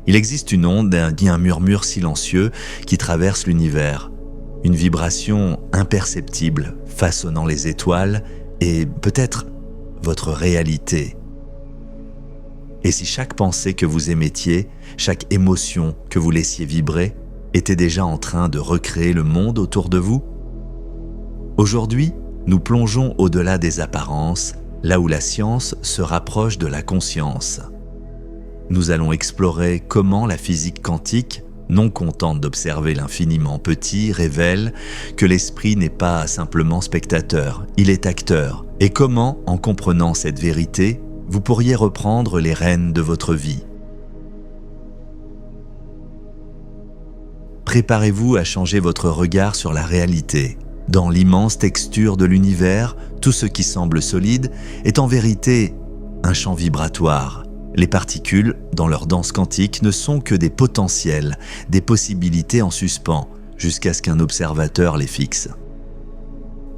Il existe une onde, un murmure silencieux qui traverse l'univers. Une vibration imperceptible façonnant les étoiles et peut-être votre réalité. Et si chaque pensée que vous émettiez, chaque émotion que vous laissiez vibrer, était déjà en train de recréer le monde autour de vous? Aujourd'hui, nous plongeons au-delà des apparences, là où la science se rapproche de la conscience. Nous allons explorer comment la physique quantique, non contente d'observer l'infiniment petit, révèle que l'esprit n'est pas simplement spectateur, il est acteur, et comment, en comprenant cette vérité, vous pourriez reprendre les rênes de votre vie. Préparez-vous à changer votre regard sur la réalité. Dans l'immense texture de l'univers, tout ce qui semble solide est en vérité un champ vibratoire. Les particules, dans leur danse quantique, ne sont que des potentiels, des possibilités en suspens, jusqu'à ce qu'un observateur les fixe.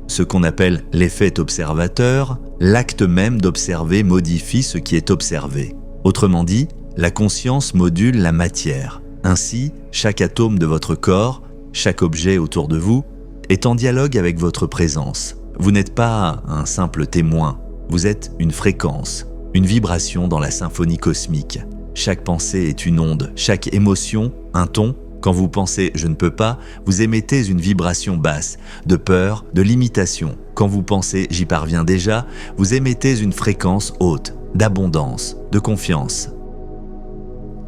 Ce qu'on appelle l'effet observateur, l'acte même d'observer modifie ce qui est observé. Autrement dit, la conscience module la matière. Ainsi, chaque atome de votre corps, chaque objet autour de vous, est en dialogue avec votre présence. Vous n'êtes pas un simple témoin, vous êtes une fréquence, une vibration dans la symphonie cosmique. Chaque pensée est une onde, chaque émotion, un ton. Quand vous pensez « je ne peux pas », vous émettez une vibration basse, de peur, de limitation. Quand vous pensez « j'y parviens déjà », vous émettez une fréquence haute, d'abondance, de confiance.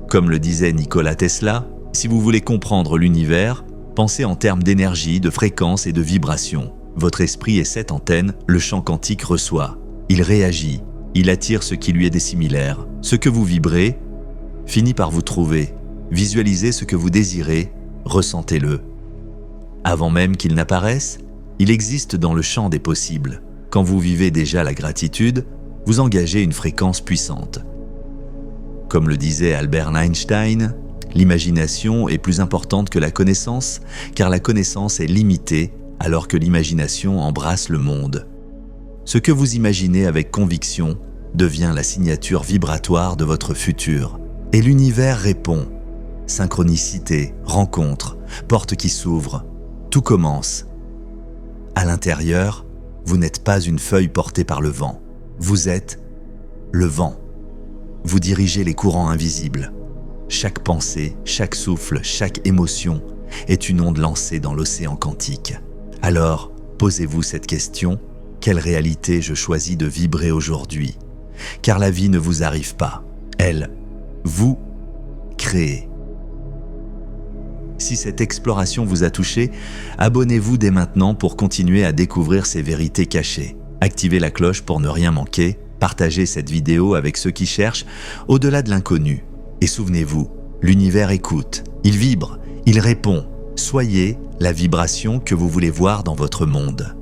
Comme le disait Nikola Tesla, si vous voulez comprendre l'univers, pensez en termes d'énergie, de fréquence et de vibration. Votre esprit est cette antenne, le champ quantique reçoit. Il réagit, il attire ce qui lui est dissimilaire. Ce que vous vibrez finit par vous trouver. Visualisez ce que vous désirez, ressentez-le. Avant même qu'il n'apparaisse, il existe dans le champ des possibles. Quand vous vivez déjà la gratitude, vous engagez une fréquence puissante. Comme le disait Albert Einstein, l'imagination est plus importante que la connaissance, car la connaissance est limitée, alors que l'imagination embrasse le monde. Ce que vous imaginez avec conviction devient la signature vibratoire de votre futur. Et l'univers répond. Synchronicité, rencontre, porte qui s'ouvre, tout commence. À l'intérieur, vous n'êtes pas une feuille portée par le vent. Vous êtes le vent. Vous dirigez les courants invisibles. Chaque pensée, chaque souffle, chaque émotion est une onde lancée dans l'océan quantique. Alors, posez-vous cette question, quelle réalité je choisis de vibrer aujourd'hui? Car la vie ne vous arrive pas, elle, vous créez. Si cette exploration vous a touché, abonnez-vous dès maintenant pour continuer à découvrir ces vérités cachées. Activez la cloche pour ne rien manquer, partagez cette vidéo avec ceux qui cherchent au-delà de l'inconnu. Et souvenez-vous, l'univers écoute, il vibre, il répond. Soyez la vibration que vous voulez voir dans votre monde.